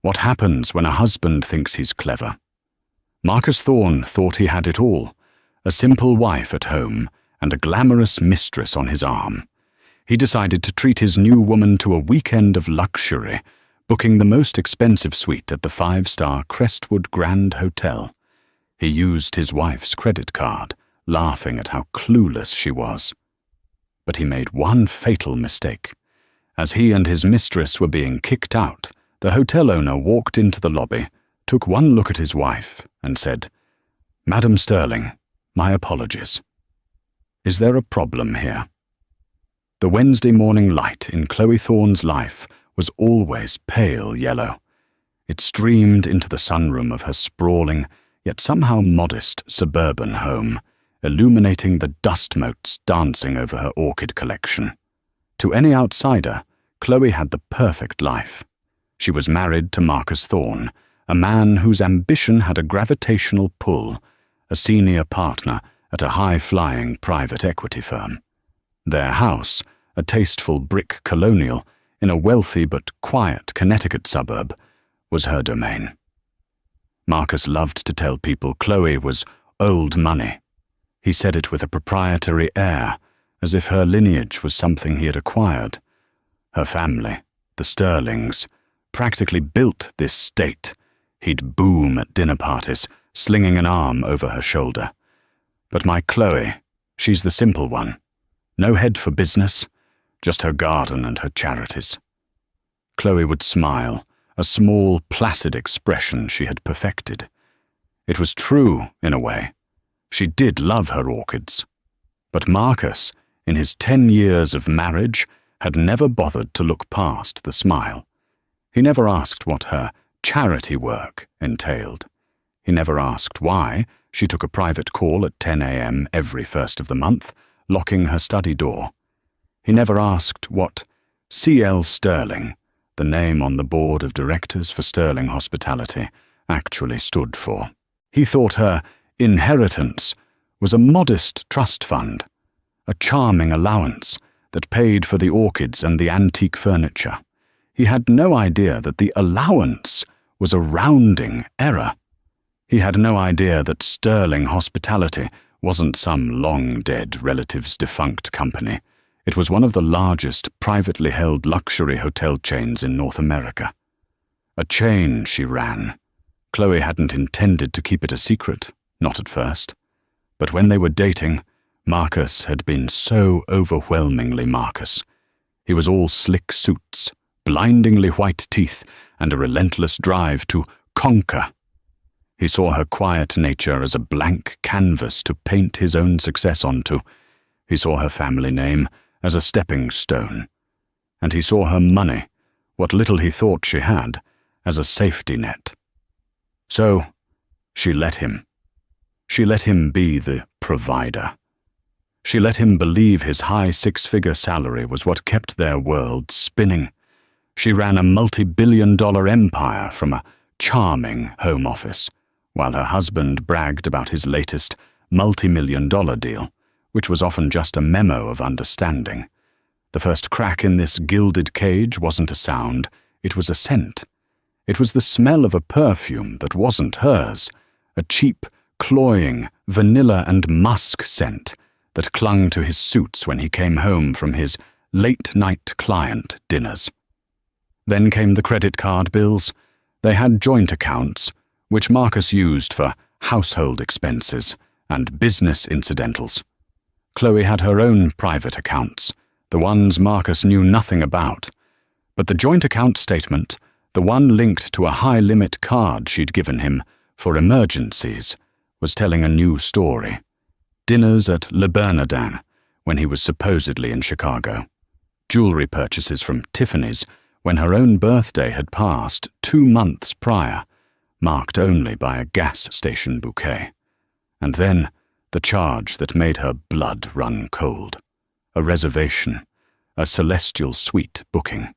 What happens when a husband thinks he's clever? Marcus Thorne thought he had it all, a simple wife at home and a glamorous mistress on his arm. He decided to treat his new woman to a weekend of luxury, booking the most expensive suite at the 5-star Crestwood Grand Hotel. He used his wife's credit card, laughing at how clueless she was. But he made one fatal mistake. As he and his mistress were being kicked out, the hotel owner walked into the lobby, took one look at his wife, and said, "Madam Sterling, my apologies. Is there a problem here?" The Wednesday morning light in Chloe Thorne's life was always pale yellow. It streamed into the sunroom of her sprawling, yet somehow modest suburban home, illuminating the dust motes dancing over her orchid collection. To any outsider, Chloe had the perfect life. She was married to Marcus Thorne, a man whose ambition had a gravitational pull, a senior partner at a high-flying private equity firm. Their house, a tasteful brick colonial in a wealthy but quiet Connecticut suburb, was her domain. Marcus loved to tell people Chloe was old money. He said it with a proprietary air, as if her lineage was something he had acquired. Her family, the Sterlings, practically built this state. He'd boom at dinner parties, slinging an arm over her shoulder. But my Chloe, she's the simple one. No head for business, just her garden and her charities. Chloe would smile, a small, placid expression she had perfected. It was true, in a way. She did love her orchids. But Marcus, in his 10 years of marriage, had never bothered to look past the smile. He never asked what her charity work entailed. He never asked why she took a private call at 10 a.m. every first of the month, locking her study door. He never asked what C.L. Sterling, the name on the board of directors for Sterling Hospitality, actually stood for. He thought her inheritance was a modest trust fund, a charming allowance that paid for the orchids and the antique furniture. He had no idea that the allowance was a rounding error. He had no idea that Sterling Hospitality wasn't some long-dead relative's defunct company. It was one of the largest privately held luxury hotel chains in North America. A chain she ran. Chloe hadn't intended to keep it a secret, not at first. But when they were dating, Marcus had been so overwhelmingly Marcus. He was all slick suits, blindingly white teeth, and a relentless drive to conquer. He saw her quiet nature as a blank canvas to paint his own success onto. He saw her family name as a stepping stone. And he saw her money, what little he thought she had, as a safety net. So, she let him. She let him be the provider. She let him believe his high 6-figure salary was what kept their world spinning. She ran a multi-billion-dollar empire from a charming home office, while her husband bragged about his latest multi-million-dollar deal, which was often just a memo of understanding. The first crack in this gilded cage wasn't a sound, it was a scent. It was the smell of a perfume that wasn't hers, a cheap, cloying, vanilla and musk scent that clung to his suits when he came home from his late-night client dinners. Then came the credit card bills. They had joint accounts, which Marcus used for household expenses and business incidentals. Chloe had her own private accounts, the ones Marcus knew nothing about. But the joint account statement, the one linked to a high-limit card she'd given him for emergencies, was telling a new story. Dinners at Le Bernardin, when he was supposedly in Chicago. Jewelry purchases from Tiffany's, when her own birthday had passed 2 months prior, marked only by a gas station bouquet. And then the charge that made her blood run cold. A reservation, a celestial suite booking.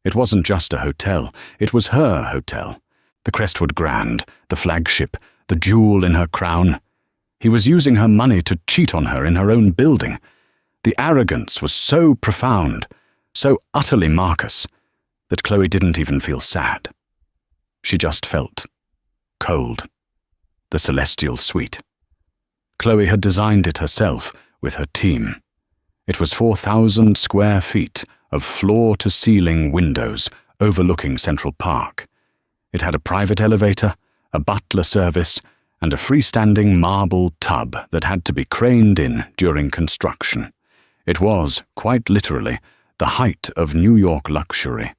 It wasn't just a hotel, it was her hotel. The Crestwood Grand, the flagship, the jewel in her crown. He was using her money to cheat on her in her own building. The arrogance was so profound, so utterly Marcus, that Chloe didn't even feel sad. She just felt cold. The celestial suite. Chloe had designed it herself with her team. It was 4,000 square feet of floor-to-ceiling windows overlooking Central Park. It had a private elevator, a butler service, and a freestanding marble tub that had to be craned in during construction. It was, quite literally, the height of New York luxury,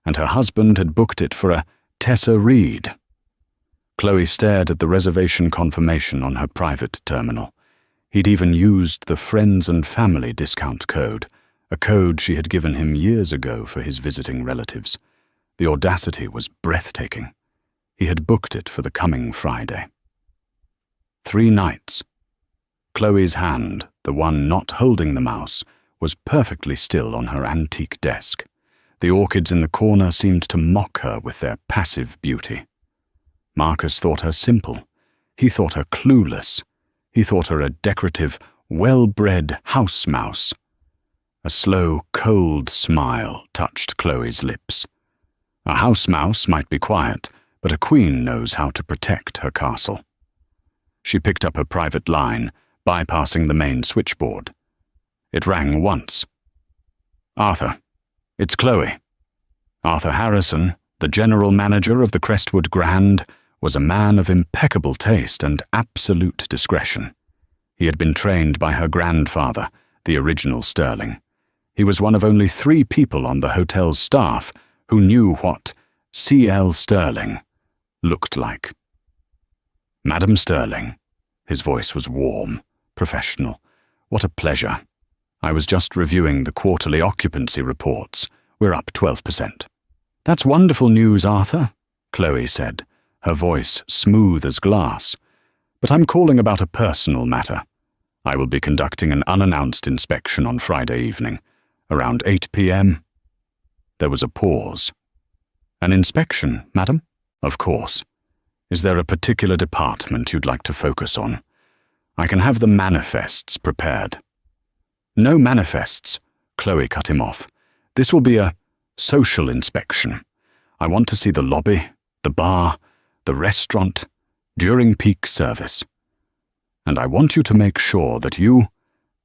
and her husband had booked it for a Tessa Reid. Chloe stared at the reservation confirmation on her private terminal. He'd even used the friends and family discount code, a code she had given him years ago for his visiting relatives. The audacity was breathtaking. He had booked it for the coming Friday. 3 nights. Chloe's hand, the one not holding the mouse, was perfectly still on her antique desk. The orchids in the corner seemed to mock her with their passive beauty. Marcus thought her simple. He thought her clueless. He thought her a decorative, well-bred house mouse. A slow, cold smile touched Chloe's lips. A house mouse might be quiet, but a queen knows how to protect her castle. She picked up her private line, bypassing the main switchboard. It rang once. "Arthur, it's Chloe." Arthur Harrison, the general manager of the Crestwood Grand, was a man of impeccable taste and absolute discretion. He had been trained by her grandfather, the original Sterling. He was one of only 3 people on the hotel's staff who knew what C.L. Sterling looked like. "Madam Sterling." His voice was warm, professional. "What a pleasure. I was just reviewing the quarterly occupancy reports. We're up 12%. "That's wonderful news, Arthur," Chloe said, her voice smooth as glass. "But I'm calling about a personal matter. I will be conducting an unannounced inspection on Friday evening, around 8 p.m. There was a pause. "An inspection, madam?" "Of course. Is there a particular department you'd like to focus on? I can have the manifests prepared." "No manifests," Chloe cut him off. "This will be a social inspection. I want to see the lobby, the bar, the restaurant, during peak service. And I want you to make sure that you,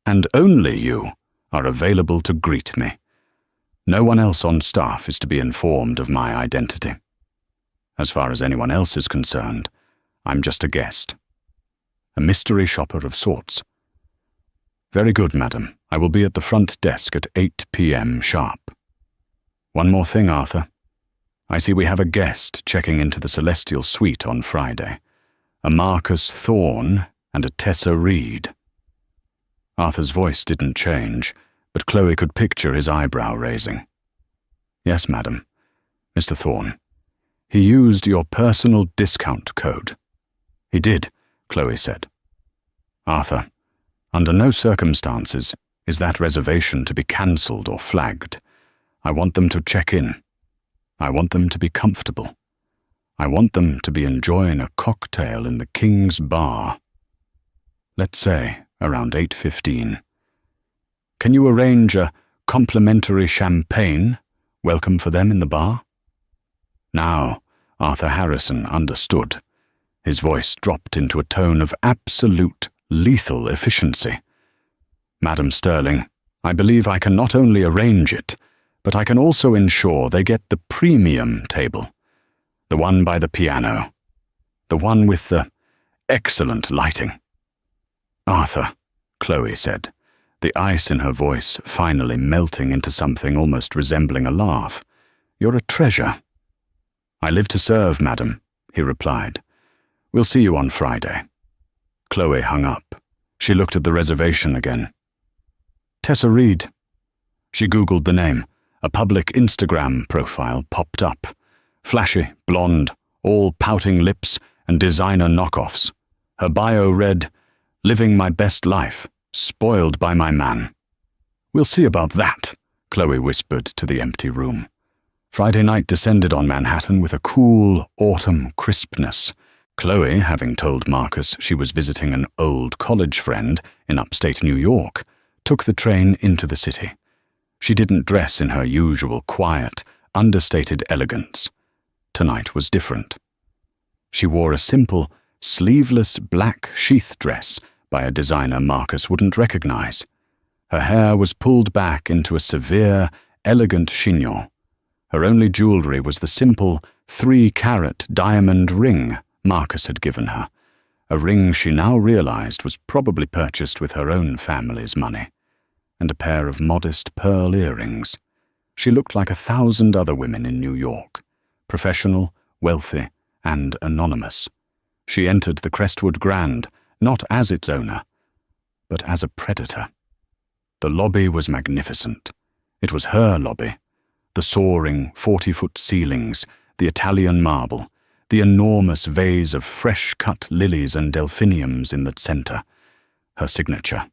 and only you, are available to greet me. No one else on staff is to be informed of my identity. As far as anyone else is concerned, I'm just a guest. A mystery shopper of sorts." "Very good, madam. I will be at the front desk at 8 p.m. sharp. One more thing, Arthur. I see we have a guest checking into the Celestial Suite on Friday. A Marcus Thorne and a Tessa Reid." Arthur's voice didn't change, but Chloe could picture his eyebrow raising. "Yes, madam. Mr. Thorne. He used your personal discount code." "He did," Chloe said. "Arthur, under no circumstances is that reservation to be cancelled or flagged. I want them to check in. I want them to be comfortable. I want them to be enjoying a cocktail in the King's Bar. Let's say around 8:15. Can you arrange a complimentary champagne welcome for them in the bar?" Now, Arthur Harrison understood. His voice dropped into a tone of absolute, lethal efficiency. "Madam Sterling, I believe I can not only arrange it, but I can also ensure they get the premium table. The one by the piano. The one with the excellent lighting." "Arthur," Chloe said, the ice in her voice finally melting into something almost resembling a laugh. "You're a treasure." "I live to serve, madam," he replied. "We'll see you on Friday." Chloe hung up. She looked at the reservation again. "Tessa Reid." She Googled the name. A public Instagram profile popped up. Flashy, blonde, all pouting lips and designer knockoffs. Her bio read, "Living my best life, spoiled by my man." "We'll see about that," Chloe whispered to the empty room. Friday night descended on Manhattan with a cool autumn crispness. Chloe, having told Marcus she was visiting an old college friend in upstate New York, took the train into the city. She didn't dress in her usual quiet, understated elegance. tonight was different. She wore a simple, sleeveless black sheath dress by a designer Marcus wouldn't recognize. Her hair was pulled back into a severe, elegant chignon. Her only jewelry was the simple 3-carat diamond ring Marcus had given her, a ring she now realized was probably purchased with her own family's money, and a pair of modest pearl earrings. She looked like 1,000 other women in New York, professional, wealthy, and anonymous. She entered the Crestwood Grand not as its owner, but as a predator. The lobby was magnificent. It was her lobby. The soaring 40-foot ceilings, the Italian marble, the enormous vase of fresh-cut lilies and delphiniums in the center. Her signature.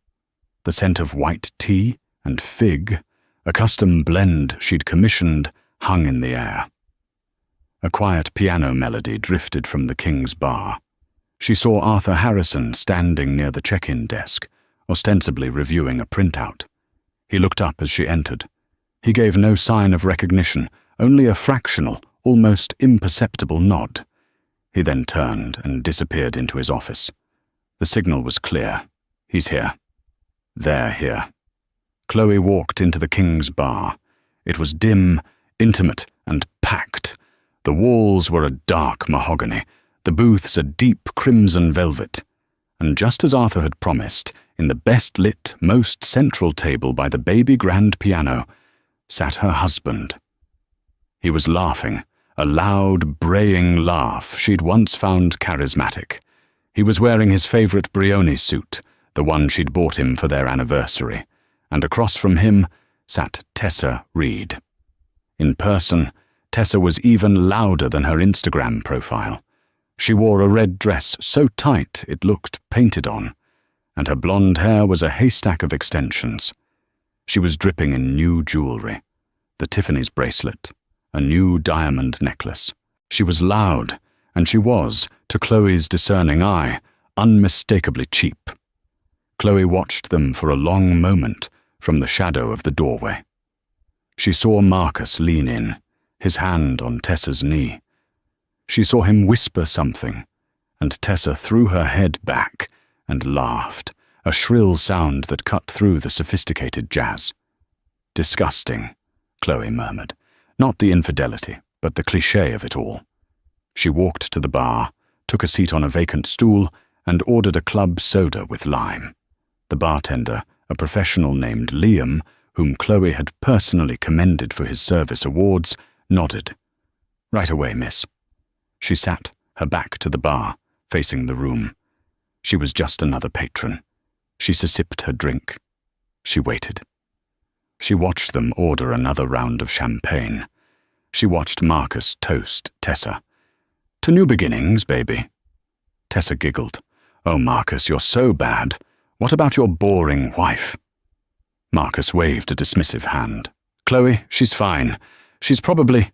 The scent of white tea and fig, a custom blend she'd commissioned, hung in the air. A quiet piano melody drifted from the King's Bar. She saw Arthur Harrison standing near the check-in desk, ostensibly reviewing a printout. He looked up as she entered. He gave no sign of recognition, only a fractional, almost imperceptible nod. He then turned and disappeared into his office. The signal was clear. He's here. They're here. Chloe walked into the King's Bar. It was dim, intimate, and packed. The walls were a dark mahogany, the booths a deep crimson velvet. And just as Arthur had promised, in the best-lit, most central table by the baby grand piano, sat her husband. He was laughing, a loud, braying laugh she'd once found charismatic. He was wearing his favorite Brioni suit, the one she'd bought him for their anniversary, and across from him sat Tessa Reed. In person, Tessa was even louder than her Instagram profile. She wore a red dress so tight it looked painted on, and her blonde hair was a haystack of extensions. She was dripping in new jewelry, the Tiffany's bracelet, a new diamond necklace. She was loud, and she was, to Chloe's discerning eye, unmistakably cheap. Chloe watched them for a long moment from the shadow of the doorway. She saw Marcus lean in, his hand on Tessa's knee. She saw him whisper something, and Tessa threw her head back and laughed, a shrill sound that cut through the sophisticated jazz. "Disgusting," Chloe murmured. Not the infidelity, but the cliché of it all. She walked to the bar, took a seat on a vacant stool, and ordered a club soda with lime. The bartender, a professional named Liam, whom Chloe had personally commended for his service awards, nodded. "Right away, miss." She sat, her back to the bar, facing the room. She was just another patron. She sipped her drink. She waited. She watched them order another round of champagne. She watched Marcus toast Tessa. "To new beginnings, baby." Tessa giggled. "Oh, Marcus, you're so bad. What about your boring wife?" Marcus waved a dismissive hand. "Chloe, she's fine. She's probably,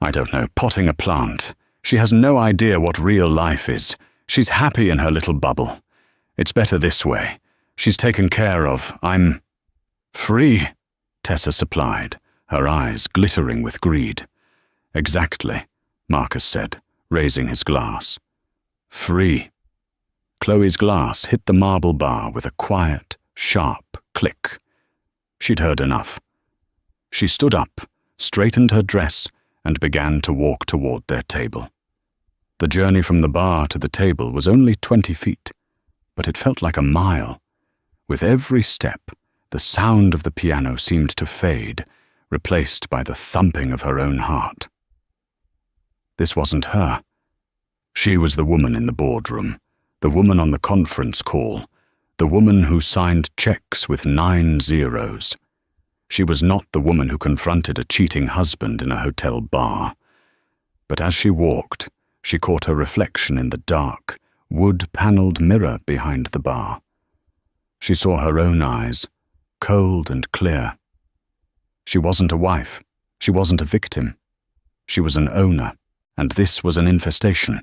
I don't know, potting a plant. She has no idea what real life is. She's happy in her little bubble. It's better this way. She's taken care of. I'm free," Tessa supplied, her eyes glittering with greed. "Exactly," Marcus said, raising his glass. "Free." Chloe's glass hit the marble bar with a quiet, sharp click. She'd heard enough. She stood up, straightened her dress, and began to walk toward their table. The journey from the bar to the table was only 20 feet, but it felt like a mile. With every step, the sound of the piano seemed to fade, replaced by the thumping of her own heart. This wasn't her. She was the woman in the boardroom, the woman on the conference call, the woman who signed checks with 9 zeros. She was not the woman who confronted a cheating husband in a hotel bar. But as she walked, she caught her reflection in the dark, wood-paneled mirror behind the bar. She saw her own eyes, cold and clear. She wasn't a wife. She wasn't a victim. She was an owner, and this was an infestation.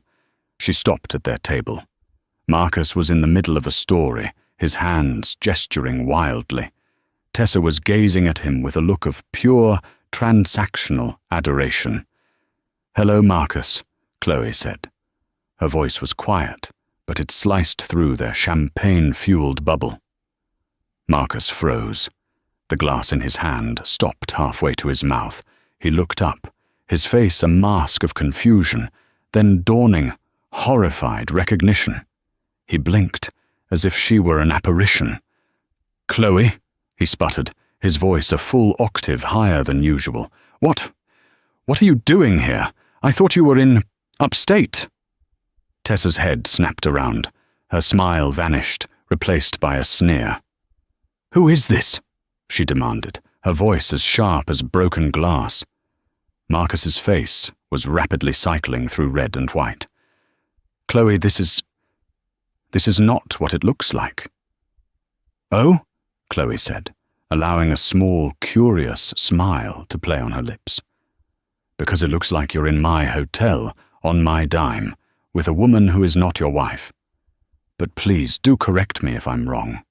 She stopped at their table. Marcus was in the middle of a story, his hands gesturing wildly. Tessa was gazing at him with a look of pure, transactional adoration. "Hello, Marcus," Chloe said. Her voice was quiet, but it sliced through their champagne-fueled bubble. Marcus froze. The glass in his hand stopped halfway to his mouth. He looked up, his face a mask of confusion, then dawning, horrified recognition. He blinked, as if she were an apparition. "Chloe," he sputtered, his voice a full octave higher than usual. What are you doing here? I thought you were in upstate." Tessa's head snapped around. Her smile vanished, replaced by a sneer. "Who is this?" she demanded, her voice as sharp as broken glass. Marcus's face was rapidly cycling through red and white. "Chloe, this is not what it looks like." "Oh?" Chloe said, allowing a small, curious smile to play on her lips. "Because it looks like you're in my hotel, on my dime, with a woman who is not your wife. But please do correct me if I'm wrong."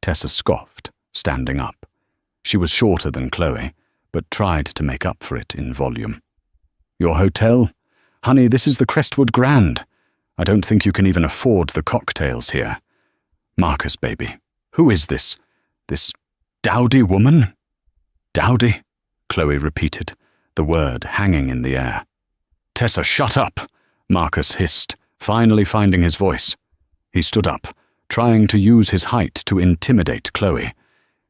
Tessa scoffed, standing up. She was shorter than Chloe, but tried to make up for it in volume. "Your hotel? Honey, this is the Crestwood Grand. I don't think you can even afford the cocktails here. Marcus, baby, who is this dowdy woman?" "Dowdy?" Chloe repeated, the word hanging in the air. "Tessa, shut up!" Marcus hissed, finally finding his voice. He stood up, trying to use his height to intimidate Chloe.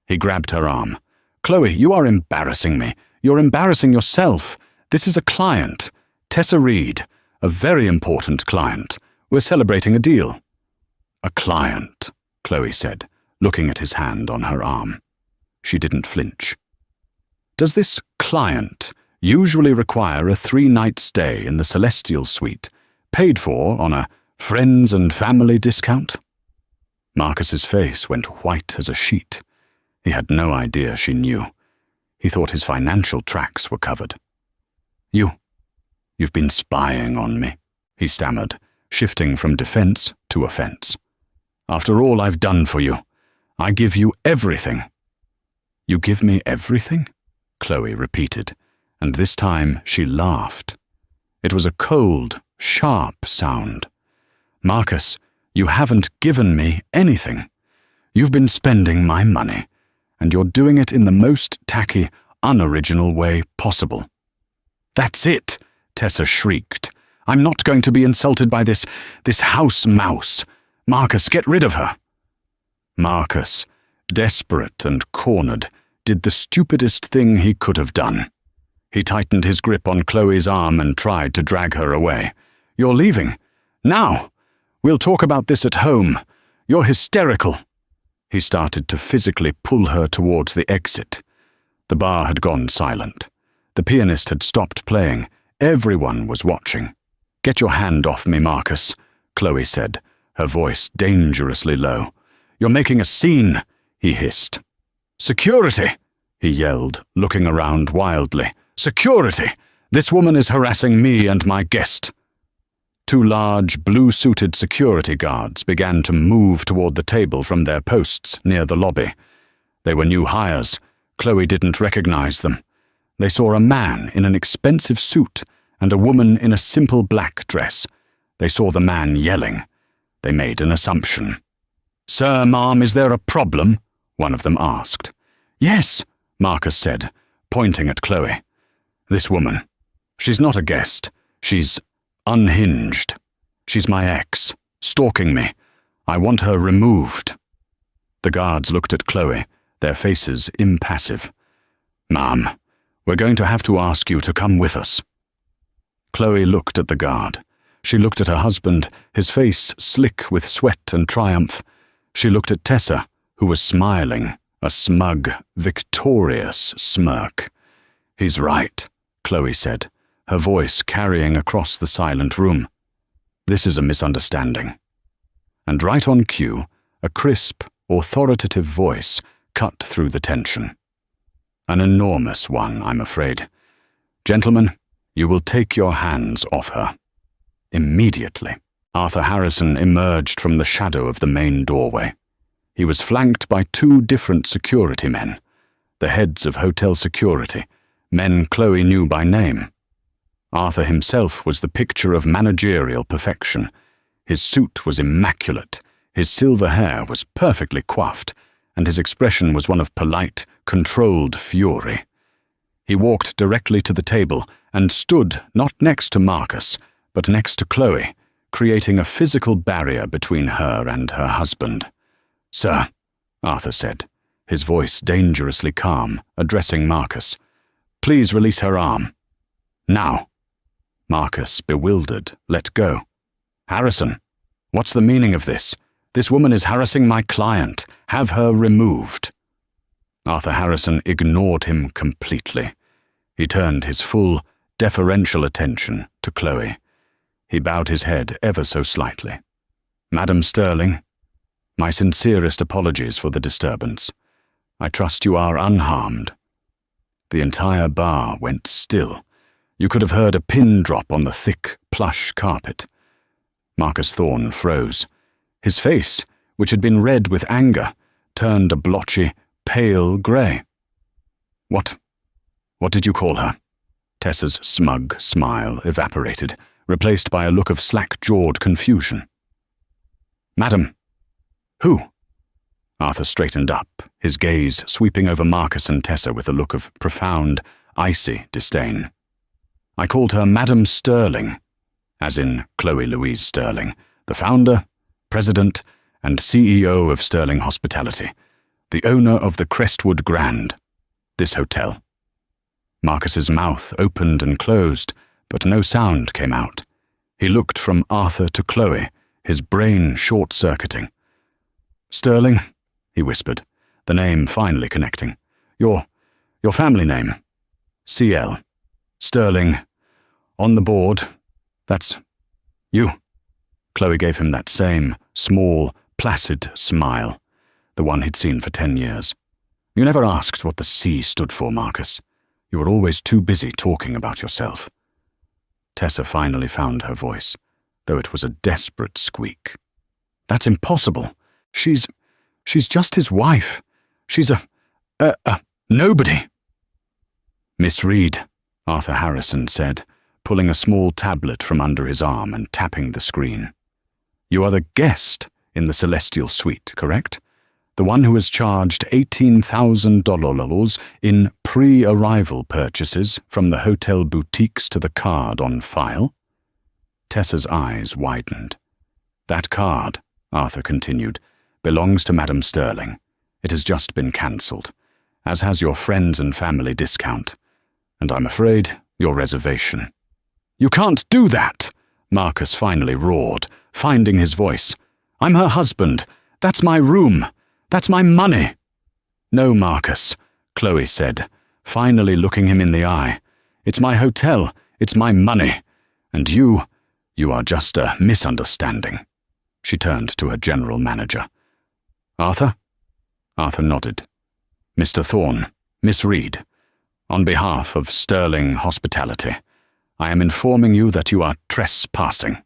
He grabbed her arm. "Chloe, you are embarrassing me. You're embarrassing yourself. This is a client. Tessa Reed, a very important client. We're celebrating a deal." "A client," Chloe said, looking at his hand on her arm. She didn't flinch. "Does this client usually require a 3-night stay in the Celestial Suite, paid for on a friends and family discount?" Marcus's face went white as a sheet. He had no idea she knew. He thought his financial tracks were covered. You've been spying on me," he stammered, shifting from defense to offense. "After all I've done for you, I give you everything." "You give me everything?" Chloe repeated, and this time she laughed. It was a cold, sharp sound. "Marcus, you haven't given me anything. You've been spending my money, and you're doing it in the most tacky, unoriginal way possible." "That's it!" Tessa shrieked. "I'm not going to be insulted by this house mouse. Marcus, get rid of her." Marcus, desperate and cornered, did the stupidest thing he could have done. He tightened his grip on Chloe's arm and tried to drag her away. "You're leaving? Now! We'll talk about this at home. You're hysterical." He started to physically pull her towards the exit. The bar had gone silent. The pianist had stopped playing. Everyone was watching. "Get your hand off me, Marcus," Chloe said, her voice dangerously low. "You're making a scene," he hissed. "Security!" he yelled, looking around wildly. "Security! This woman is harassing me and my guest." 2 large, blue-suited security guards began to move toward the table from their posts near the lobby. They were new hires. Chloe didn't recognize them. They saw a man in an expensive suit and a woman in a simple black dress. They saw the man yelling. They made an assumption. "Sir, ma'am, is there a problem?" one of them asked. "Yes," Marcus said, pointing at Chloe. "This woman. She's not a guest. She's unhinged. She's my ex, stalking me. I want her removed." The guards looked at Chloe, their faces impassive. "Ma'am, we're going to have to ask you to come with us." Chloe looked at the guard. She looked at her husband, his face slick with sweat and triumph. She looked at Tessa, who was smiling, a smug, victorious smirk. "He's right," Chloe said, her voice carrying across the silent room. "This is a misunderstanding." And right on cue, a crisp, authoritative voice cut through the tension. An enormous one, I'm afraid. "Gentlemen, you will take your hands off her." Immediately, Arthur Harrison emerged from the shadow of the main doorway. He was flanked by 2 different security men, the heads of hotel security, men Chloe knew by name. Arthur himself was the picture of managerial perfection. His suit was immaculate, his silver hair was perfectly coiffed, and his expression was one of polite, controlled fury. He walked directly to the table and stood not next to Marcus, but next to Chloe, creating a physical barrier between her and her husband. "Sir," Arthur said, his voice dangerously calm, addressing Marcus, "please release her arm. Now." Marcus, bewildered, let go. "Harrison, what's the meaning of this? This woman is harassing my client. Have her removed." Arthur Harrison ignored him completely. He turned his full, deferential attention to Chloe. He bowed his head ever so slightly. "Madam Sterling, my sincerest apologies for the disturbance. I trust you are unharmed." The entire bar went still. You could have heard a pin drop on the thick, plush carpet. Marcus Thorne froze. His face, which had been red with anger, turned a blotchy, pale grey. What did you call her?" Tessa's smug smile evaporated, replaced by a look of slack-jawed confusion. "Madam, who?" Arthur straightened up, his gaze sweeping over Marcus and Tessa with a look of profound, icy disdain. "I called her Madam Sterling, as in Chloe Louise Sterling, the founder, president, and CEO of Sterling Hospitality, the owner of the Crestwood Grand, this hotel." Marcus's mouth opened and closed, but no sound came out. He looked from Arthur to Chloe, his brain short-circuiting. "Sterling," he whispered, the name finally connecting. Your family name. CL. Sterling. On the board. That's you." Chloe gave him that same, small, placid smile, the one he'd seen for 10 years. "You never asked what the C stood for, Marcus. You were always too busy talking about yourself." Tessa finally found her voice, though it was a desperate squeak. "That's impossible. She's just his wife. She's a nobody." "Miss Reed," Arthur Harrison said, pulling a small tablet from under his arm and tapping the screen. "You are the guest in the Celestial Suite, correct? The one who has charged $18,000 in pre-arrival purchases from the hotel boutiques to the card on file?" Tessa's eyes widened. "That card," Arthur continued, "belongs to Madam Sterling. It has just been cancelled, as has your friends and family discount, and I'm afraid your reservation." "You can't do that!" Marcus finally roared, finding his voice. "I'm her husband. That's my room. That's my money." "No, Marcus," Chloe said, finally looking him in the eye. "It's my hotel. It's my money. And you are just a misunderstanding." She turned to her general manager. "Arthur?" Arthur nodded. "Mr. Thorne, Miss Reed, on behalf of Sterling Hospitality, I am informing you that you are trespassing."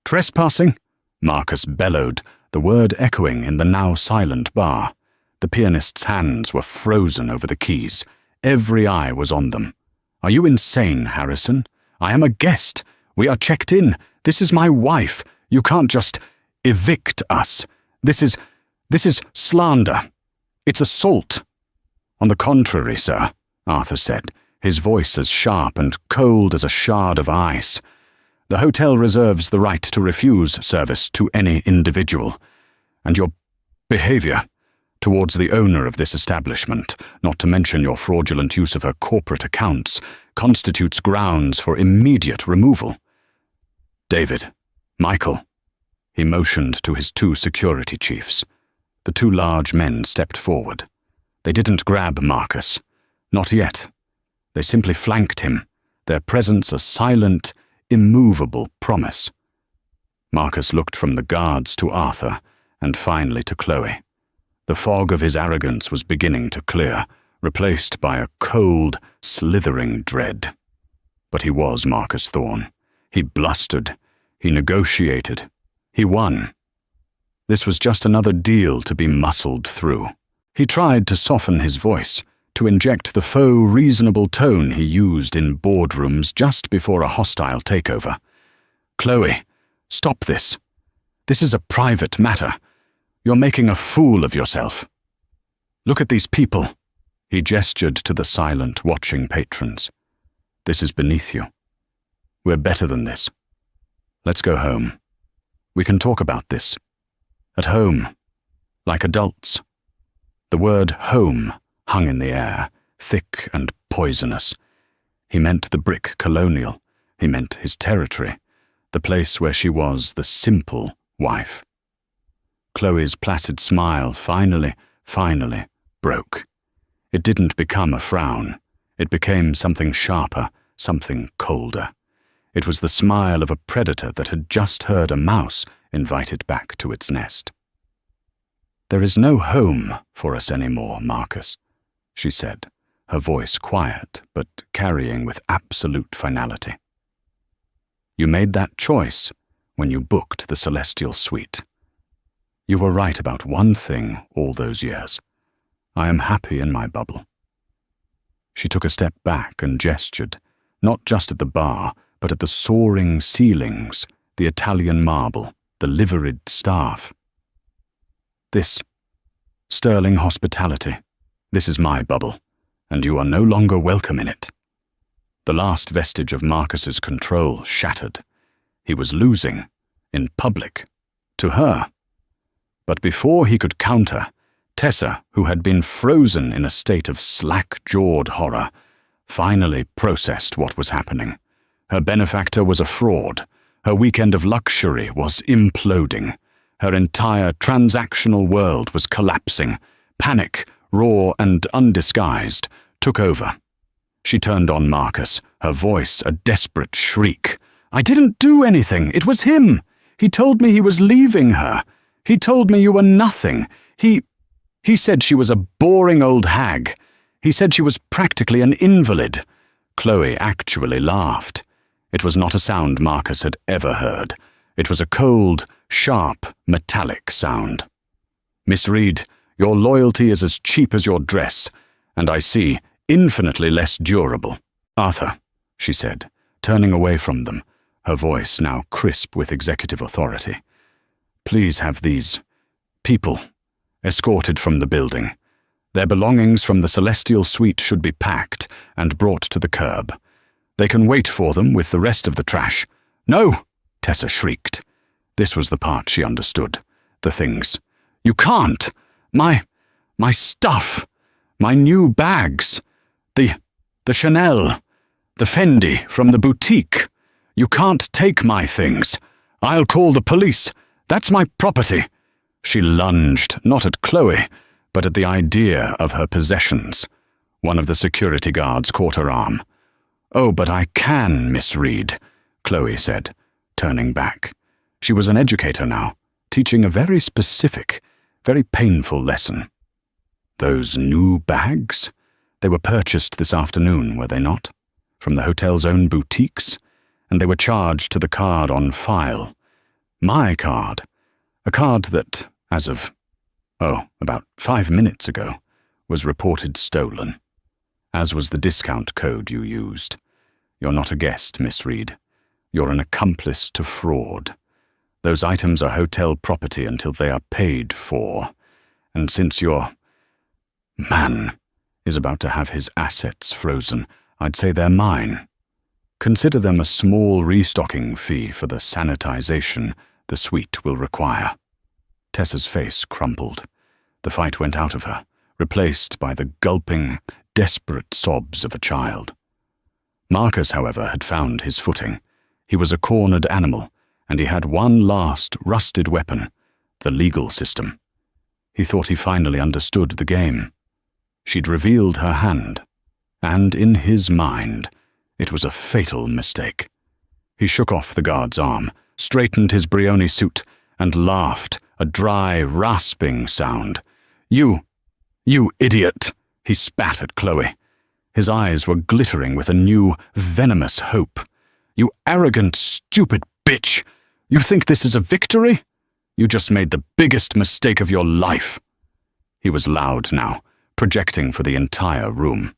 "Trespassing?" Marcus bellowed, the word echoing in the now silent bar. The pianist's hands were frozen over the keys. Every eye was on them. "Are you insane, Harrison? I am a guest. We are checked in. This is my wife. You can't just evict us. This is slander. It's assault." "On the contrary, sir," Arthur said, his voice as sharp and cold as a shard of ice. "The hotel reserves the right to refuse service to any individual, and your behavior towards the owner of this establishment, not to mention your fraudulent use of her corporate accounts, constitutes grounds for immediate removal. David, Michael." He motioned to his 2 security chiefs. The 2 large men stepped forward. They didn't grab Marcus. Not yet. They simply flanked him, their presence a silent, immovable promise. Marcus looked from the guards to Arthur, and finally to Chloe. The fog of his arrogance was beginning to clear, replaced by a cold, slithering dread. But he was Marcus Thorne. He blustered. He negotiated. He won. This was just another deal to be muscled through. He tried to soften his voice, to inject the faux reasonable tone he used in boardrooms just before a hostile takeover. "Chloe, stop this. This is a private matter. You're making a fool of yourself. Look at these people." He gestured to the silent, watching patrons. "This is beneath you. We're better than this. Let's go home. We can talk about this. At home, like adults." The word home hung in the air, thick and poisonous. He meant the brick colonial. He meant his territory, the place where she was the simple wife. Chloe's placid smile finally broke. It didn't become a frown. It became something sharper, something colder. It was the smile of a predator that had just heard a mouse invited back to its nest. "There is no home for us anymore, Marcus," she said, her voice quiet but carrying with absolute finality. "You made that choice when you booked the Celestial Suite. You were right about one thing all those years. I am happy in my bubble." She took a step back and gestured, not just at the bar, but at the soaring ceilings, the Italian marble, the liveried staff. "This, sterling hospitality, this is my bubble, and you are no longer welcome in it." The last vestige of Marcus's control shattered. He was losing, in public, to her. But before he could counter, Tessa, who had been frozen in a state of slack-jawed horror, finally processed what was happening. Her benefactor was a fraud. Her weekend of luxury was imploding. Her entire transactional world was collapsing. Panic, raw and undisguised, took over. She turned on Marcus, her voice a desperate shriek. "I didn't do anything. It was him. He told me he was leaving her. He told me you were nothing. He said she was a boring old hag. He said she was practically an invalid." Chloe actually laughed. It was not a sound Marcus had ever heard. It was a cold, sharp, metallic sound. "Miss Reed, your loyalty is as cheap as your dress, and I see, infinitely less durable." "Arthur," she said, turning away from them, her voice now crisp with executive authority. "Please have these people escorted from the building. Their belongings from the Celestial Suite should be packed and brought to the curb. They can wait for them with the rest of the trash." "No!" Tessa shrieked. This was the part she understood. The things. "You can't! My stuff! My new bags! The Chanel! The Fendi from the boutique! You can't take my things! I'll call the police! That's my property!" She lunged, not at Chloe, but at the idea of her possessions. One of the security guards caught her arm. "Oh, but I can, Miss Reed," Chloe said, turning back. She was an educator now, teaching a very specific, very painful lesson. "Those new bags? They were purchased this afternoon, were they not? From the hotel's own boutiques? And they were charged to the card on file. My card. A card that, as of, about 5 minutes ago, was reported stolen. As was the discount code you used. You're not a guest, Miss Reed. You're an accomplice to fraud. Those items are hotel property until they are paid for. And since your man is about to have his assets frozen, I'd say they're mine. Consider them a small restocking fee for the sanitization the suite will require." Tessa's face crumpled. The fight went out of her, replaced by the gulping, desperate sobs of a child. Marcus, however, had found his footing. He was a cornered animal, and he had one last rusted weapon, the legal system. He thought he finally understood the game. She'd revealed her hand, and in his mind, it was a fatal mistake. He shook off the guard's arm, straightened his Brioni suit, and laughed, a dry, rasping sound. You idiot!" he spat at Chloe. His eyes were glittering with a new, venomous hope. "You arrogant, stupid bitch! You think this is a victory? You just made the biggest mistake of your life." He was loud now, projecting for the entire room.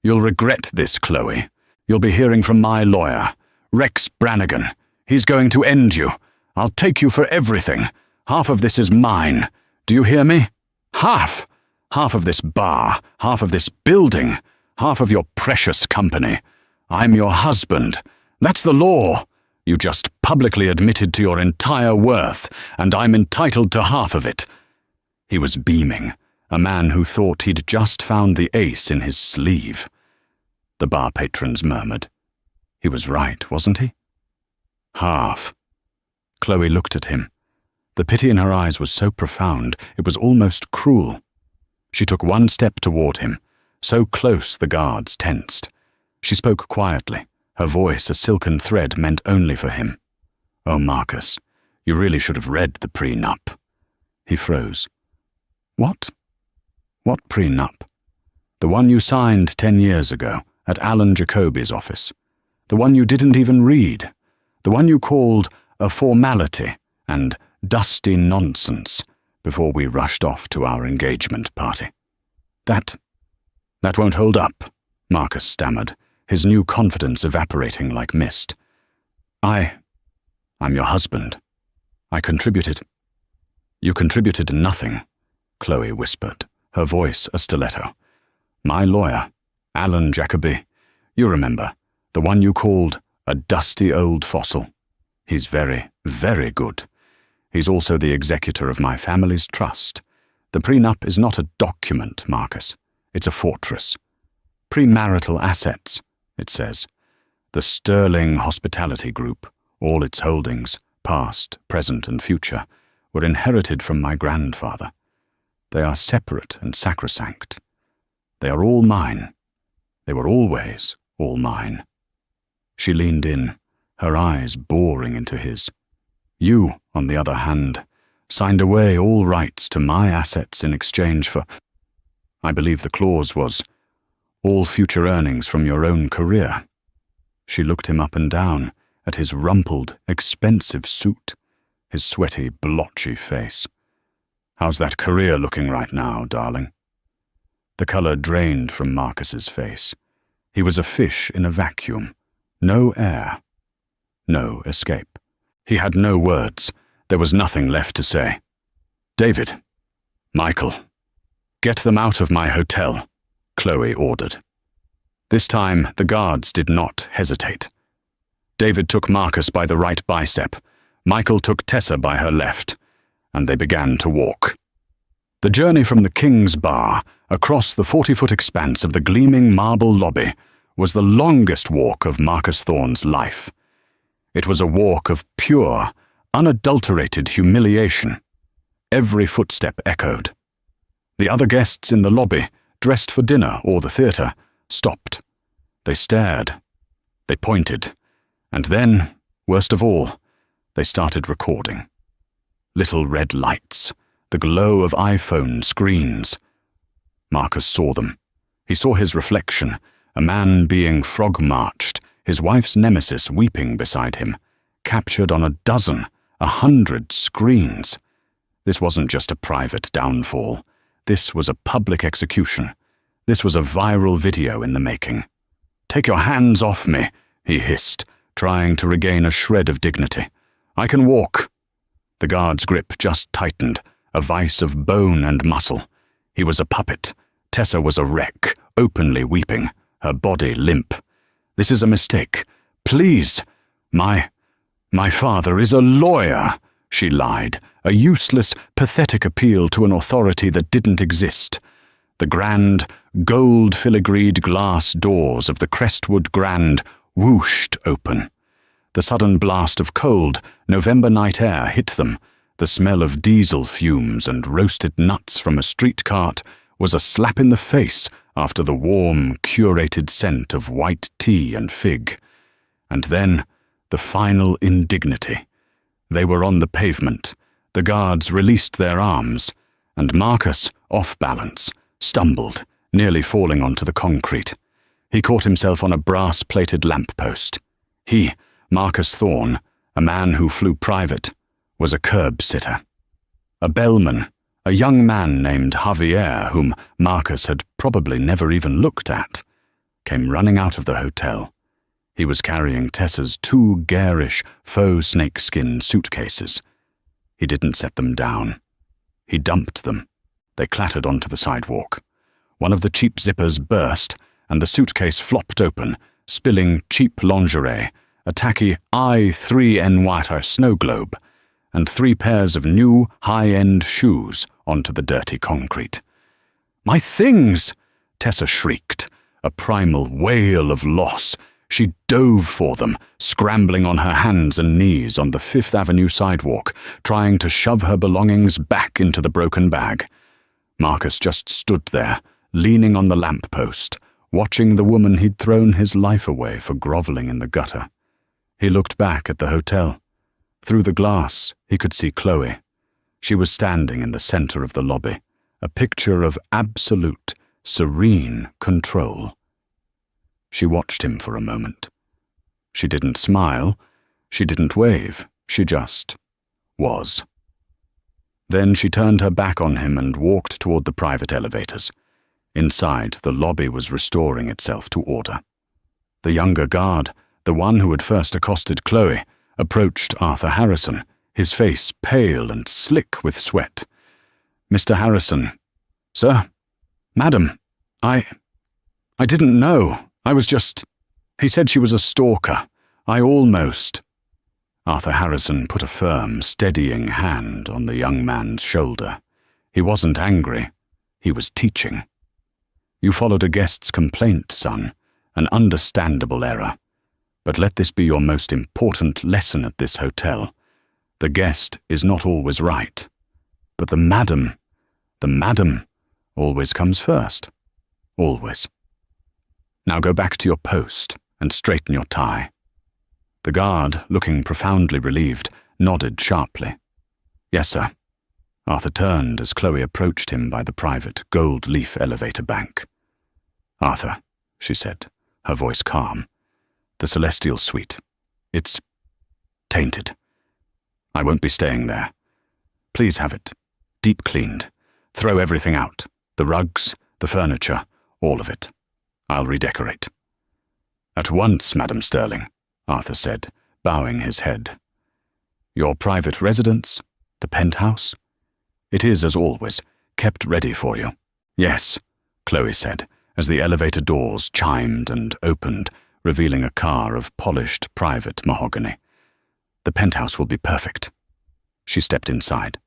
"You'll regret this, Chloe. You'll be hearing from my lawyer, Rex Brannigan. He's going to end you. I'll take you for everything. Half of this is mine. Do you hear me? Half! Half of this bar, half of this building, half of your precious company. I'm your husband. That's the law. You just publicly admitted to your entire worth, and I'm entitled to half of it." He was beaming, a man who thought he'd just found the ace in his sleeve. The bar patrons murmured. He was right, wasn't he? Half. Chloe looked at him. The pity in her eyes was so profound, it was almost cruel. She took one step toward him, so close the guards tensed. She spoke quietly, her voice a silken thread meant only for him. "Oh, Marcus, you really should have read the prenup." He froze. "What? What prenup?" "The one you signed 10 years ago at Alan Jacoby's office. The one you didn't even read. The one you called a formality and dusty nonsense before we rushed off to our engagement party." That won't hold up," Marcus stammered, his new confidence evaporating like mist. I'm your husband. I contributed." "You contributed nothing," Chloe whispered, her voice a stiletto. "My lawyer, Alan Jacoby, you remember, the one you called a dusty old fossil. He's very, very good. He's also the executor of my family's trust. The prenup is not a document, Marcus. It's a fortress. Premarital assets, it says. The Sterling Hospitality Group, all its holdings, past, present, and future, were inherited from my grandfather. They are separate and sacrosanct. They are all mine. They were always all mine." She leaned in, her eyes boring into his. "You, on the other hand, signed away all rights to my assets in exchange for, I believe the clause was, all future earnings from your own career." She looked him up and down at his rumpled, expensive suit, his sweaty, blotchy face. "How's that career looking right now, darling?" The color drained from Marcus's face. He was a fish in a vacuum. No air. No escape. He had no words. There was nothing left to say. "David, Michael, get them out of my hotel," Chloe ordered. This time, the guards did not hesitate. David took Marcus by the right bicep. Michael took Tessa by her left, and they began to walk. The journey from the King's Bar across the 40-foot expanse of the gleaming marble lobby was the longest walk of Marcus Thorne's life. It was a walk of pure, unadulterated humiliation. Every footstep echoed. The other guests in the lobby, dressed for dinner or the theatre, stopped. They stared. They pointed. And then, worst of all, they started recording. Little red lights, the glow of iPhone screens. Marcus saw them. He saw his reflection, a man being frog-marched, his wife's nemesis weeping beside him, captured on 100 screens. This wasn't just a private downfall. This was a public execution. This was a viral video in the making. "Take your hands off me," he hissed, trying to regain a shred of dignity. "I can walk." The guard's grip just tightened, a vice of bone and muscle. He was a puppet. Tessa was a wreck, openly weeping, her body limp. "This is a mistake. Please. My father is a lawyer," she lied, a useless, pathetic appeal to an authority that didn't exist. The grand, gold-filigreed glass doors of the Crestwood Grand whooshed open. The sudden blast of cold, November night air hit them. The smell of diesel fumes and roasted nuts from a street cart was a slap in the face after the warm, curated scent of white tea and fig. And then, the final indignity. They were on the pavement. The guards released their arms, and Marcus, off balance, stumbled, nearly falling onto the concrete. He caught himself on a brass-plated lamppost. He, Marcus Thorne, a man who flew private, was a curb-sitter. A bellman, A young man named Javier, whom Marcus had probably never even looked at, came running out of the hotel. He was carrying Tessa's 2 garish faux snakeskin suitcases. He didn't set them down. He dumped them. They clattered onto the sidewalk. One of the cheap zippers burst, and the suitcase flopped open, spilling cheap lingerie, a tacky I3N snow globe, and 3 pairs of new, high-end shoes onto the dirty concrete. "My things!" Tessa shrieked, a primal wail of loss. She dove for them, scrambling on her hands and knees on the Fifth Avenue sidewalk, trying to shove her belongings back into the broken bag. Marcus just stood there, leaning on the lamppost, watching the woman he'd thrown his life away for groveling in the gutter. He looked back at the hotel. Through the glass, he could see Chloe. She was standing in the center of the lobby, a picture of absolute, serene control. She watched him for a moment. She didn't smile, she didn't wave, she just was. Then she turned her back on him and walked toward the private elevators. Inside, the lobby was restoring itself to order. The younger guard, the one who had first accosted Chloe, approached Arthur Harrison, his face pale and slick with sweat. "Mr. Harrison." "Sir?" "Madam, I didn't know. I was just... He said she was a stalker. I almost..." Arthur Harrison put a firm, steadying hand on the young man's shoulder. He wasn't angry. He was teaching. "You followed a guest's complaint, son. An understandable error. But let this be your most important lesson at this hotel. The guest is not always right. But the madam always comes first. Always. Now go back to your post and straighten your tie." The guard, looking profoundly relieved, nodded sharply. "Yes, sir." Arthur turned as Chloe approached him by the private gold leaf elevator bank. "Arthur," she said, her voice calm, "the Celestial Suite. It's tainted. I won't be staying there. Please have it deep cleaned. Throw everything out. The rugs, the furniture, all of it. I'll redecorate." "At once, Madam Sterling," Arthur said, bowing his head. "Your private residence? The penthouse? It is, as always, kept ready for you." "Yes," Chloe said, as the elevator doors chimed and opened, revealing a car of polished private mahogany. "The penthouse will be perfect." She stepped inside.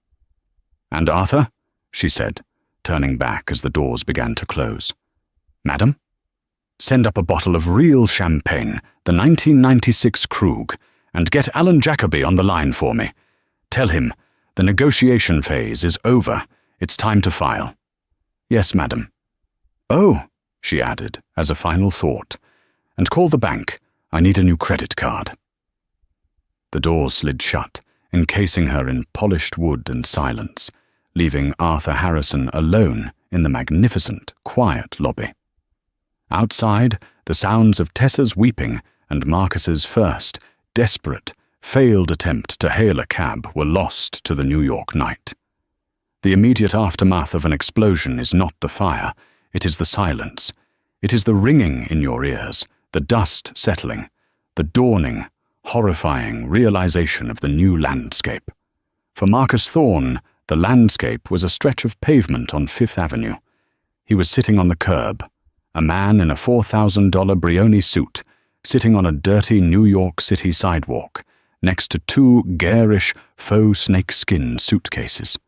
"And Arthur?" she said, turning back as the doors began to close. "Madam? Send up a bottle of real champagne, the 1996 Krug, and get Alan Jacoby on the line for me. Tell him, the negotiation phase is over. It's time to file." "Yes, madam." "Oh," she added, as a final thought, "and call the bank. I need a new credit card." The door slid shut, encasing her in polished wood and silence, leaving Arthur Harrison alone in the magnificent, quiet lobby. Outside, the sounds of Tessa's weeping and Marcus's first, desperate, failed attempt to hail a cab were lost to the New York night. The immediate aftermath of an explosion is not the fire, it is the silence. It is the ringing in your ears, the dust settling, the dawning, horrifying realization of the new landscape. For Marcus Thorne, the landscape was a stretch of pavement on Fifth Avenue. He was sitting on the curb, a man in a $4,000 Brioni suit, sitting on a dirty New York City sidewalk, next to 2 garish faux snakeskin suitcases.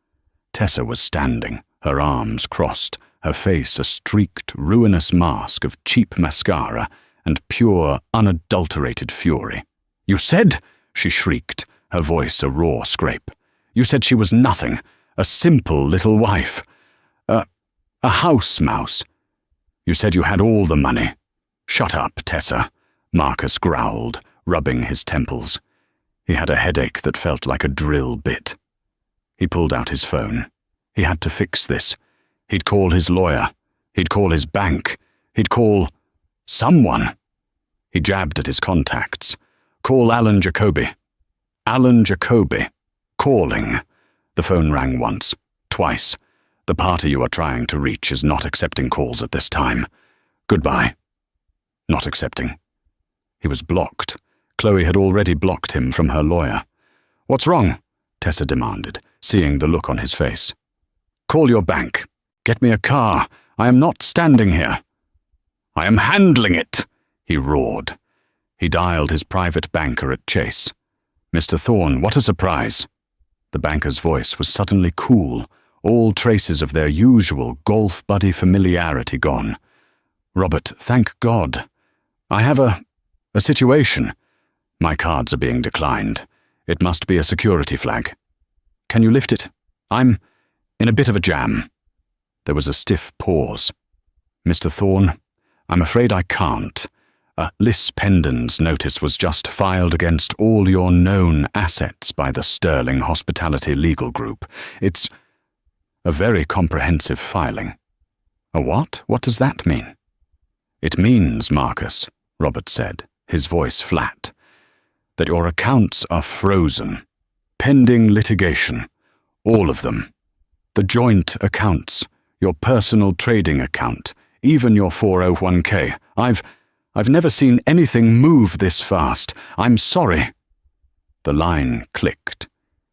Tessa was standing, her arms crossed, her face a streaked, ruinous mask of cheap mascara and pure, unadulterated fury. "You said," she shrieked, her voice a raw scrape, "you said she was nothing, a simple little wife, a house mouse. You said you had all the money." "Shut up, Tessa," Marcus growled, rubbing his temples. He had a headache that felt like a drill bit. He pulled out his phone. He had to fix this. He'd call his lawyer. He'd call his bank. He'd call someone. He jabbed at his contacts. "Call Alan Jacoby." Alan Jacoby. Calling. The phone rang once, twice. The party you are trying to reach is not accepting calls at this time. Goodbye. Not accepting. He was blocked. Chloe had already blocked him from her lawyer. What's wrong? Tessa demanded, seeing the look on his face. Call your bank. Get me a car. I am not standing here. I am handling it, he roared. He dialed his private banker at Chase. Mr. Thorne, what a surprise. The banker's voice was suddenly cool, all traces of their usual golf buddy familiarity gone. Robert, thank God. I have a situation. My cards are being declined. It must be a security flag. Can you lift it? I'm in a bit of a jam. There was a stiff pause. Mr. Thorne, I'm afraid I can't. Liss Pendon's notice was just filed against all your known assets by the Sterling Hospitality Legal Group. It's a very comprehensive filing. A what? What does that mean? It means, Marcus, Robert said, his voice flat, that your accounts are frozen, pending litigation, all of them. The joint accounts, your personal trading account, even your 401k. I've never seen anything move this fast. I'm sorry. The line clicked.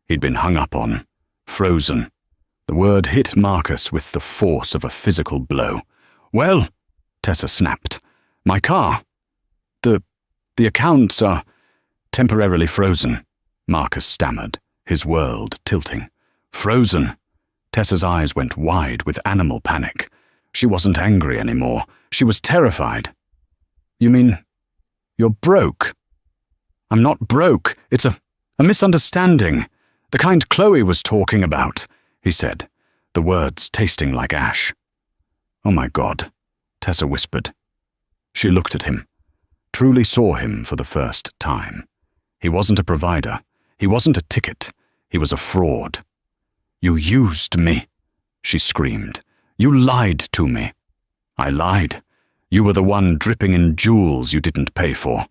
He'd been hung up on, frozen. The word hit Marcus with the force of a physical blow. Well, Tessa snapped. My car. The accounts are temporarily frozen, Marcus stammered, his world tilting. Frozen. Tessa's eyes went wide with animal panic. She wasn't angry anymore. She was terrified. You mean you're broke? I'm not broke. It's a misunderstanding. The kind Chloe was talking about, he said, the words tasting like ash. Oh my God, Tessa whispered. She looked at him, truly saw him for the first time. He wasn't a provider. He wasn't a ticket. He was a fraud. You used me, she screamed. You lied to me. I lied. You were the one dripping in jewels you didn't pay for.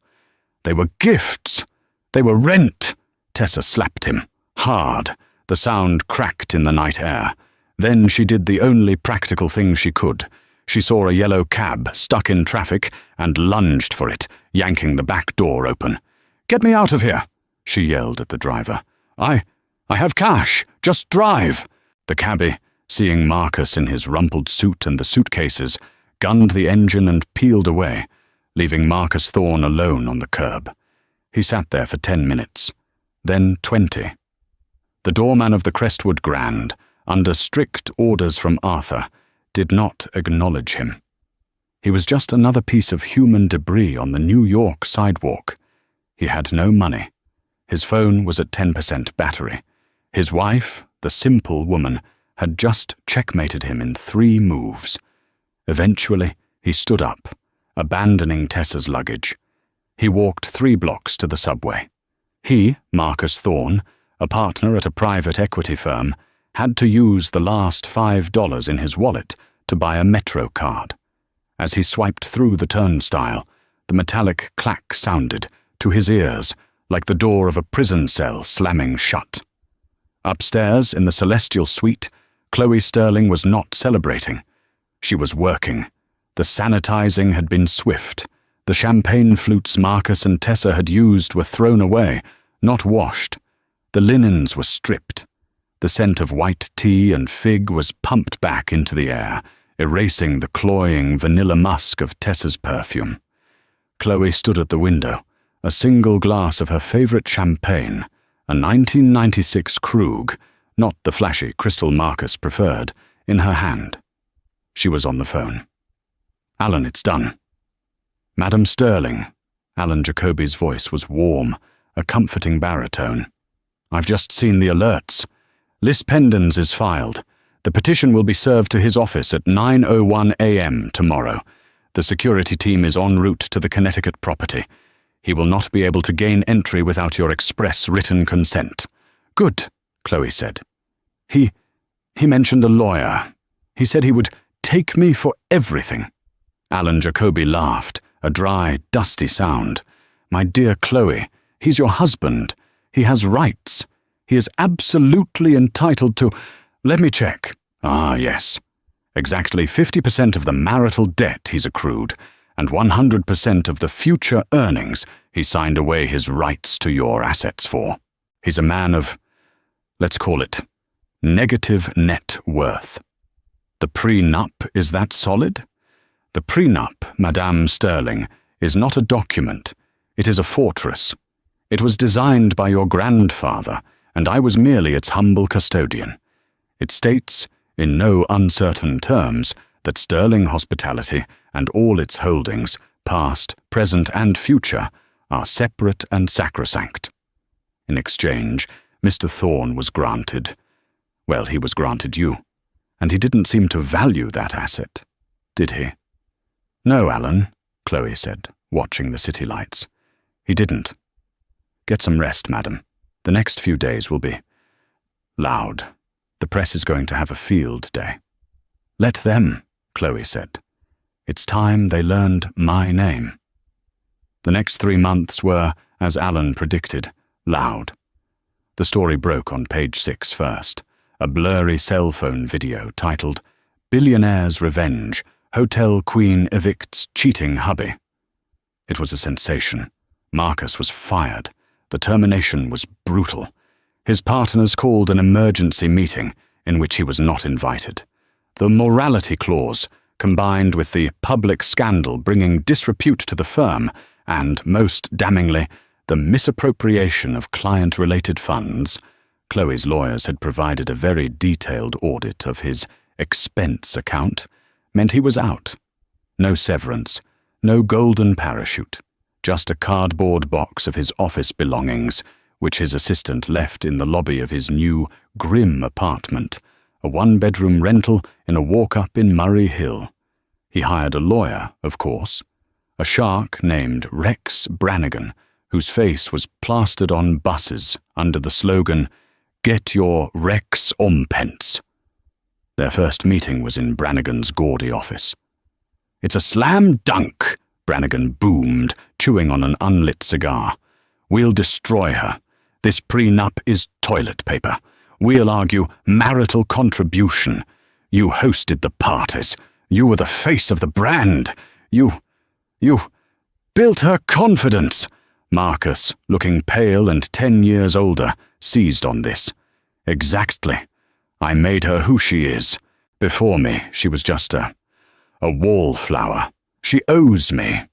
They were gifts. They were rent. Tessa slapped him, hard. The sound cracked in the night air. Then she did the only practical thing she could. She saw a yellow cab stuck in traffic and lunged for it, yanking the back door open. Get me out of here, she yelled at the driver. I have cash. Just drive. The cabbie, seeing Marcus in his rumpled suit and the suitcases, gunned the engine and peeled away, leaving Marcus Thorne alone on the curb. He sat there for 10 minutes, then 20. The doorman of the Crestwood Grand, under strict orders from Arthur, did not acknowledge him. He was just another piece of human debris on the New York sidewalk. He had no money. His phone was at 10% battery. His wife, the simple woman, had just checkmated him in 3 moves. Eventually, he stood up, abandoning Tessa's luggage. He walked 3 blocks to the subway. He, Marcus Thorne, a partner at a private equity firm, had to use the last $5 in his wallet to buy a Metro card. As he swiped through the turnstile, the metallic clack sounded, to his ears, like the door of a prison cell slamming shut. Upstairs, in the celestial suite, Chloe Sterling was not celebrating. She was working. The sanitizing had been swift. The champagne flutes Marcus and Tessa had used were thrown away, not washed. The linens were stripped. The scent of white tea and fig was pumped back into the air, erasing the cloying vanilla musk of Tessa's perfume. Chloe stood at the window, a single glass of her favorite champagne, a 1996 Krug, not the flashy crystal Marcus preferred, in her hand. She was on the phone. Alan, it's done. Madam Sterling. Alan Jacoby's voice was warm, a comforting baritone. I've just seen the alerts. Liss Pendon's is filed. The petition will be served to his office at 9:01 a.m. tomorrow. The security team is en route to the Connecticut property. He will not be able to gain entry without your express written consent. Good, Chloe said. He mentioned a lawyer. He said he would take me for everything. Alan Jacoby laughed, a dry, dusty sound. My dear Chloe, he's your husband. He has rights. He is absolutely entitled to... Let me check. Ah, yes. Exactly 50% of the marital debt he's accrued, and 100% of the future earnings he signed away his rights to your assets for. He's a man of, let's call it, negative net worth. The prenup, is that solid? The prenup, Madame Sterling, is not a document. It is a fortress. It was designed by your grandfather, and I was merely its humble custodian. It states, in no uncertain terms, that Sterling Hospitality and all its holdings, past, present, and future, are separate and sacrosanct. In exchange, Mr. Thorne was granted, well, he was granted you, and he didn't seem to value that asset, did he? No, Alan, Chloe said, watching the city lights. He didn't. Get some rest, madam. The next few days will be loud. The press is going to have a field day. Let them, Chloe said. It's time they learned my name. The next 3 months were, as Alan predicted, loud. The story broke on page 6 first, a blurry cell phone video titled "Billionaire's Revenge, Hotel Queen Evicts Cheating Hubby." It was a sensation. Marcus was fired. The termination was brutal. His partners called an emergency meeting in which he was not invited. The morality clause, combined with the public scandal bringing disrepute to the firm, and, most damningly, the misappropriation of client-related funds, Chloe's lawyers had provided a very detailed audit of his expense account, meant he was out. No severance, no golden parachute, just a cardboard box of his office belongings, which his assistant left in the lobby of his new, grim apartment, a one-bedroom rental in a walk-up in Murray Hill. He hired a lawyer, of course, a shark named Rex Brannigan, whose face was plastered on buses under the slogan, "Get your Rex Ompence." Their first meeting was in Brannigan's gaudy office. "It's a slam dunk," Brannigan boomed, chewing on an unlit cigar. "We'll destroy her. This prenup is toilet paper. We'll argue marital contribution. You hosted the parties. You were the face of the brand. You built her confidence." Marcus, looking pale and 10 years older, seized on this. "Exactly. I made her who she is. Before me, she was just a wallflower. She owes me."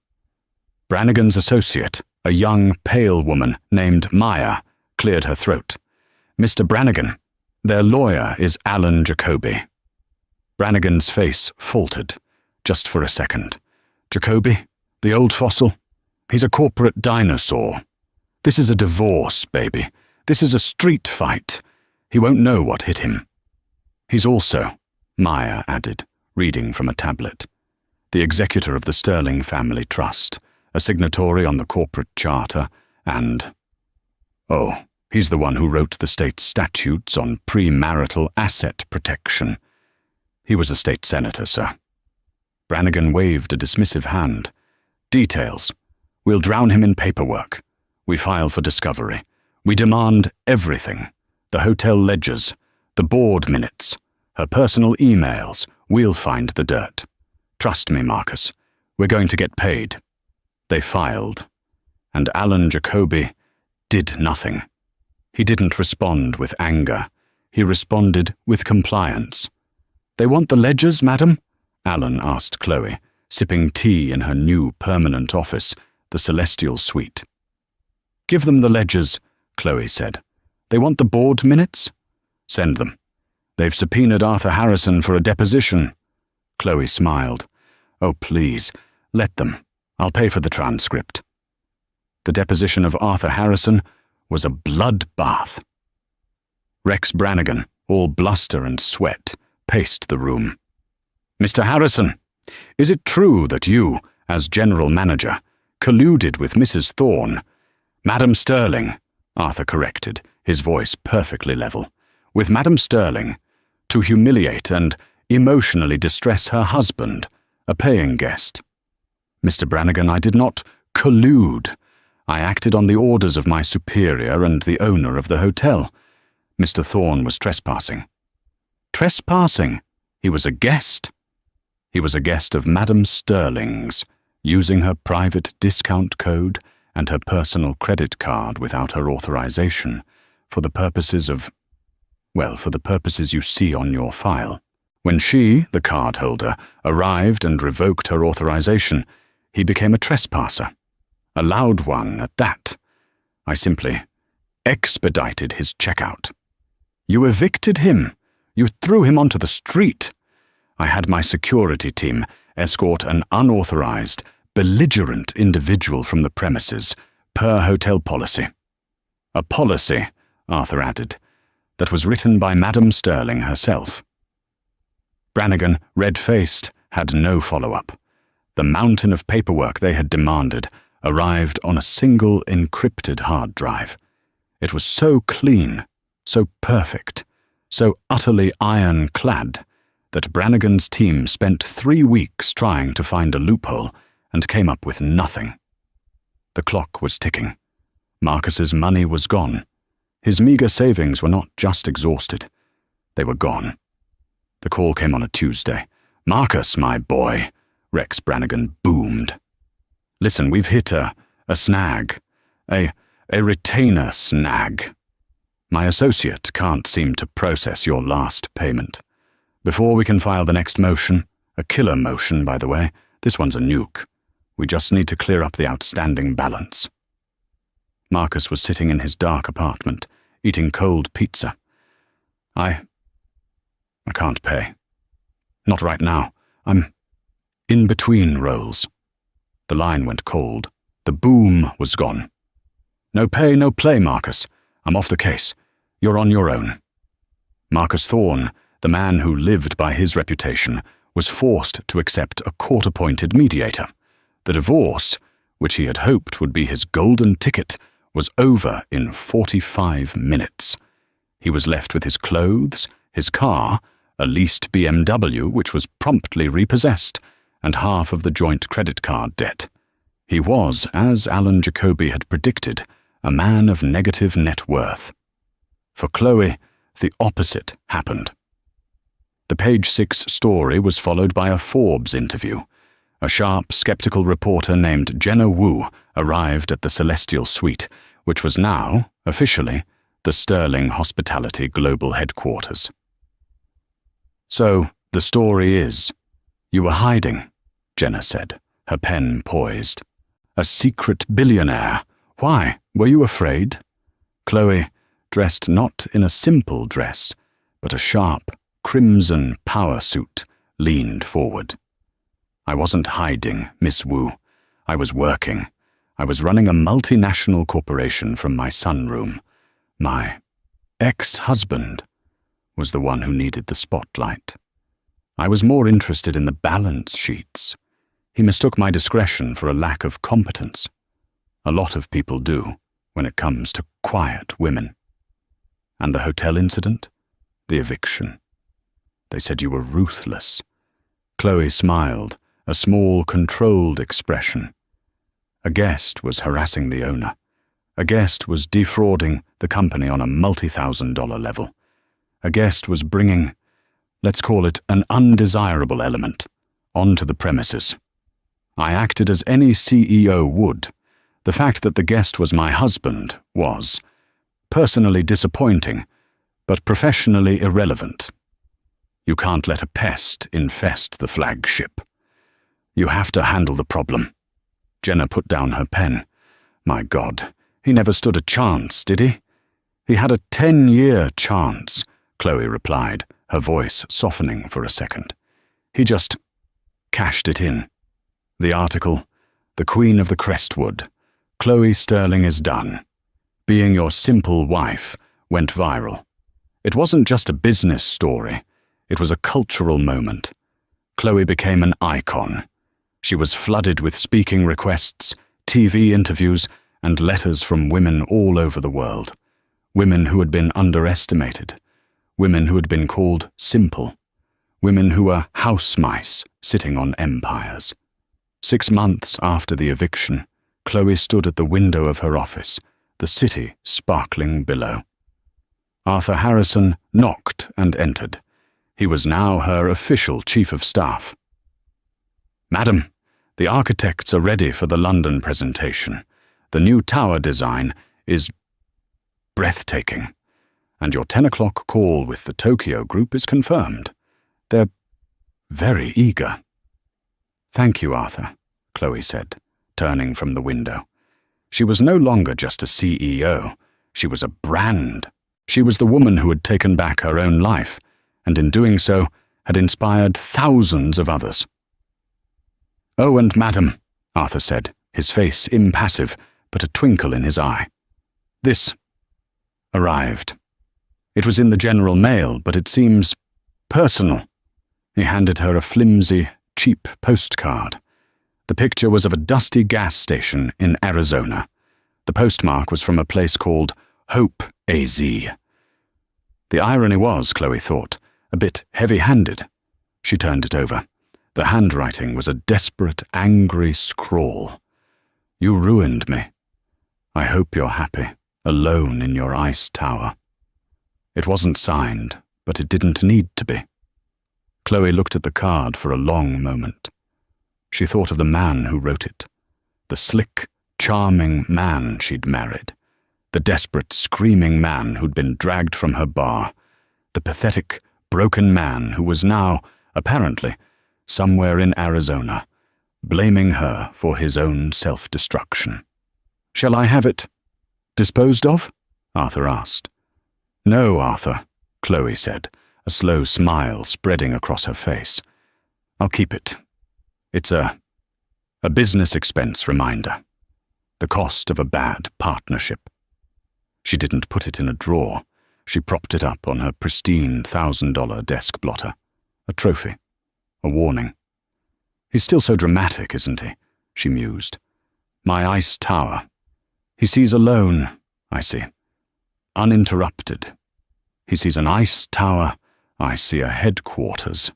Brannigan's associate, a young, pale woman named Maya, cleared her throat. "Mr. Brannigan, their lawyer is Alan Jacoby." Brannigan's face faltered, just for a second. "Jacoby? The old fossil? He's a corporate dinosaur. This is a divorce, baby. This is a street fight. He won't know what hit him." "He's also," Maya added, reading from a tablet, "the executor of the Sterling Family Trust, a signatory on the corporate charter, and... oh, he's the one who wrote the state statutes on premarital asset protection. He was a state senator, sir." Brannigan waved a dismissive hand. "Details. We'll drown him in paperwork. We file for discovery. We demand everything. The hotel ledgers, the board minutes, her personal emails. We'll find the dirt. Trust me, Marcus. We're going to get paid." They filed. And Alan Jacoby did nothing. He didn't respond with anger. He responded with compliance. "They want the ledgers, madam?" Alan asked Chloe, sipping tea in her new permanent office, the Celestial Suite. "Give them the ledgers," Chloe said. "They want the board minutes?" "Send them. They've subpoenaed Arthur Harrison for a deposition." Chloe smiled. "Oh, please, let them. I'll pay for the transcript." The deposition of Arthur Harrison was a bloodbath. Rex Brannigan, all bluster and sweat, paced the room. "Mr. Harrison, is it true that you, as general manager, colluded with Mrs. Thorne?" "Madam Sterling," Arthur corrected, his voice perfectly level, "with Madam Sterling, to humiliate and emotionally distress her husband, a paying guest." "Mr. Brannigan, I did not collude. I acted on the orders of my superior and the owner of the hotel. Mr. Thorne was trespassing." Trespassing. He was a guest. He was a guest of Madame Sterling's, using her private discount code and her personal credit card without her authorization, for the purposes you see on your file. When she, the cardholder, arrived and revoked her authorization, he became a trespasser. A loud one at that. I simply expedited his checkout. You evicted him. You threw him onto the street. I had my security team escort an unauthorized, belligerent individual from the premises, per hotel policy. A policy, Arthur added, that was written by Madame Sterling herself. Brannigan, red-faced, had no follow-up. The mountain of paperwork they had demanded arrived on a single encrypted hard drive. It was so clean, so perfect, so utterly ironclad that Brannigan's team spent 3 weeks trying to find a loophole and came up with nothing. The clock was ticking. Marcus's money was gone. His meager savings were not just exhausted. They were gone. The call came on a Tuesday. Marcus, my boy, Rex Brannigan boomed. Listen, we've hit a snag. A retainer snag. My associate can't seem to process your last payment. Before we can file the next motion, a killer motion, by the way, this one's a nuke. We just need to clear up the outstanding balance. Marcus was sitting in his dark apartment, eating cold pizza. I can't pay. Not right now. I'm in between roles. The line went cold. The boom was gone. No pay, no play, Marcus. I'm off the case. You're on your own. Marcus Thorne, the man who lived by his reputation, was forced to accept a court-appointed mediator. The divorce, which he had hoped would be his golden ticket, was over in 45 minutes. He was left with his clothes, his car, a leased BMW which was promptly repossessed, and half of the joint credit card debt. He was, as Alan Jacoby had predicted, a man of negative net worth. For Chloe, the opposite happened. The Page 6 story was followed by a Forbes interview. A sharp, skeptical reporter named Jenna Wu arrived at the Celestial Suite, which was now, officially, the Sterling Hospitality Global Headquarters. So, the story is, you were hiding, Jenna said, her pen poised. A secret billionaire. Why? Were you afraid? Chloe, dressed not in a simple dress, but a sharp, crimson power suit, leaned forward. I wasn't hiding, Miss Wu. I was working. I was running a multinational corporation from my sunroom. My ex-husband was the one who needed the spotlight. I was more interested in the balance sheets. He mistook my discretion for a lack of competence. A lot of people do when it comes to quiet women. And the hotel incident? The eviction. They said you were ruthless. Chloe smiled, a small, controlled expression. A guest was harassing the owner. A guest was defrauding the company on a multi-thousand-dollar level. A guest was bringing, let's call it an undesirable element, onto the premises. I acted as any CEO would. The fact that the guest was my husband was personally disappointing, but professionally irrelevant. You can't let a pest infest the flagship. You have to handle the problem. Jenna put down her pen. My God, he never stood a chance, did he? He had a 10-year chance, Chloe replied, her voice softening for a second. He just cashed it in. The article, The Queen of the Crestwood, Chloe Sterling is done. Being your simple wife, went viral. It wasn't just a business story. It was a cultural moment. Chloe became an icon. She was flooded with speaking requests, TV interviews, and letters from women all over the world. Women who had been underestimated. Women who had been called simple. Women who were house mice sitting on empires. 6 months after the eviction, Chloe stood at the window of her office, the city sparkling below. Arthur Harrison knocked and entered. He was now her official chief of staff. "Madam, the architects are ready for the London presentation. The new tower design is breathtaking, and your 10 o'clock call with the Tokyo group is confirmed. They're very eager." "Thank you, Arthur," Chloe said, turning from the window. She was no longer just a CEO. She was a brand. She was the woman who had taken back her own life, and in doing so had inspired thousands of others. "Oh, and madam," Arthur said, his face impassive, but a twinkle in his eye. "This arrived. It was in the General Mail, but it seems personal." He handed her a flimsy, cheap postcard. The picture was of a dusty gas station in Arizona. The postmark was from a place called Hope, AZ. The irony was, Chloe thought, a bit heavy-handed. She turned it over. The handwriting was a desperate, angry scrawl. "You ruined me. I hope you're happy, alone in your ice tower." It wasn't signed, but it didn't need to be. Chloe looked at the card for a long moment. She thought of the man who wrote it, the slick, charming man she'd married, the desperate, screaming man who'd been dragged from her bar, the pathetic, broken man who was now, apparently, somewhere in Arizona, blaming her for his own self-destruction. "Shall I have it disposed of?" Arthur asked. "No, Arthur," Chloe said, a slow smile spreading across her face. "I'll keep it. It's a business expense reminder. The cost of a bad partnership." She didn't put it in a drawer. She propped it up on her pristine $1,000 desk blotter. A trophy. A warning. "He's still so dramatic, isn't he?" she mused. "My ice tower. He sees alone, I see. Uninterrupted. He sees an ice tower, I see a headquarters."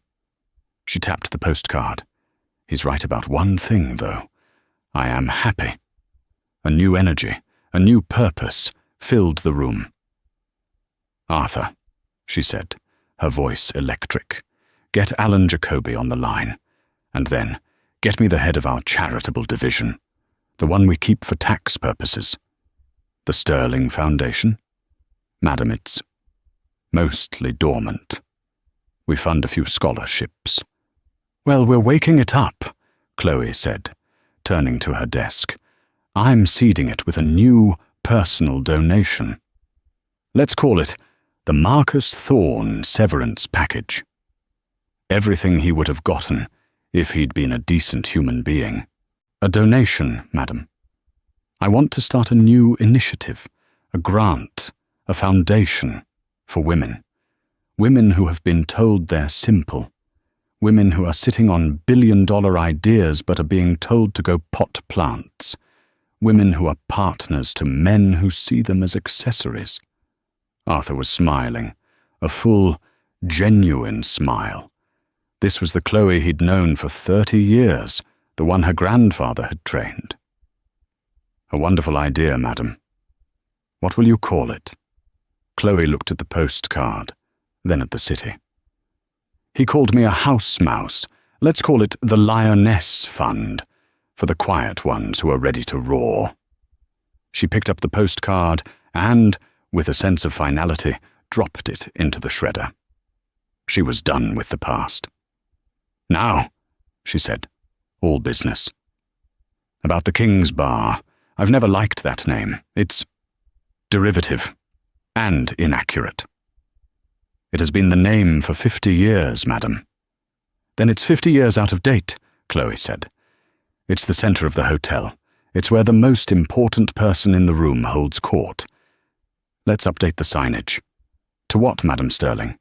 She tapped the postcard. "He's right about one thing, though. I am happy." A new energy, a new purpose, filled the room. "Arthur," she said, her voice electric, "get Alan Jacoby on the line. And then, get me the head of our charitable division, the one we keep for tax purposes." "The Sterling Foundation?" "Madam, it's mostly dormant. We fund a few scholarships." "Well, we're waking it up," Chloe said, turning to her desk. "I'm seeding it with a new personal donation. Let's call it the Marcus Thorne Severance Package. Everything he would have gotten if he'd been a decent human being. A donation, madam. I want to start a new initiative, a grant, a foundation for women. Women who have been told they're simple. Women who are sitting on billion-dollar ideas but are being told to go pot plants. Women who are partners to men who see them as accessories." Arthur was smiling, a full, genuine smile. This was the Chloe he'd known for 30 years, the one her grandfather had trained. "A wonderful idea, madam. What will you call it?" Chloe looked at the postcard, then at the city. "He called me a house mouse. Let's call it the Lioness Fund, for the quiet ones who are ready to roar." She picked up the postcard and, with a sense of finality, dropped it into the shredder. She was done with the past. "Now," she said, "all business. About the King's Bar. I've never liked that name. It's derivative and inaccurate. It has been the name for 50 years, madam." "Then it's 50 years out of date," Chloe said. "It's the center of the hotel. It's where the most important person in the room holds court. Let's update the signage." "To what, Madam Sterling?"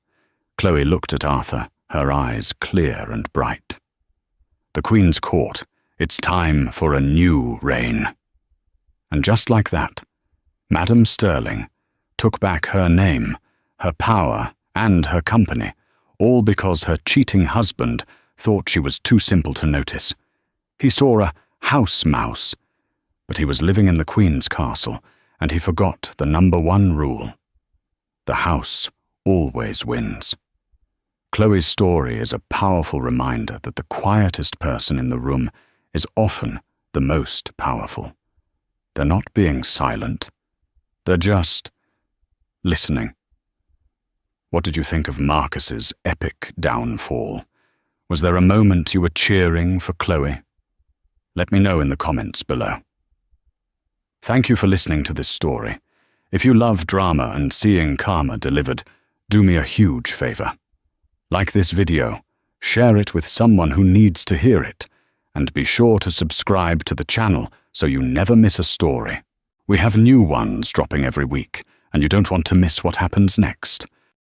Chloe looked at Arthur, her eyes clear and bright. "The Queen's Court. It's time for a new reign." And just like that, Madam Sterling took back her name, her power, and her company, all because her cheating husband thought she was too simple to notice. He saw a house mouse, but he was living in the Queen's castle, and he forgot the #1 rule. The house always wins. Chloe's story is a powerful reminder that the quietest person in the room is often the most powerful. They're not being silent. They're just listening. What did you think of Marcus's epic downfall? Was there a moment you were cheering for Chloe? Let me know in the comments below. Thank you for listening to this story. If you love drama and seeing karma delivered, do me a huge favor. Like this video, share it with someone who needs to hear it, and be sure to subscribe to the channel so you never miss a story. We have new ones dropping every week, and you don't want to miss what happens next.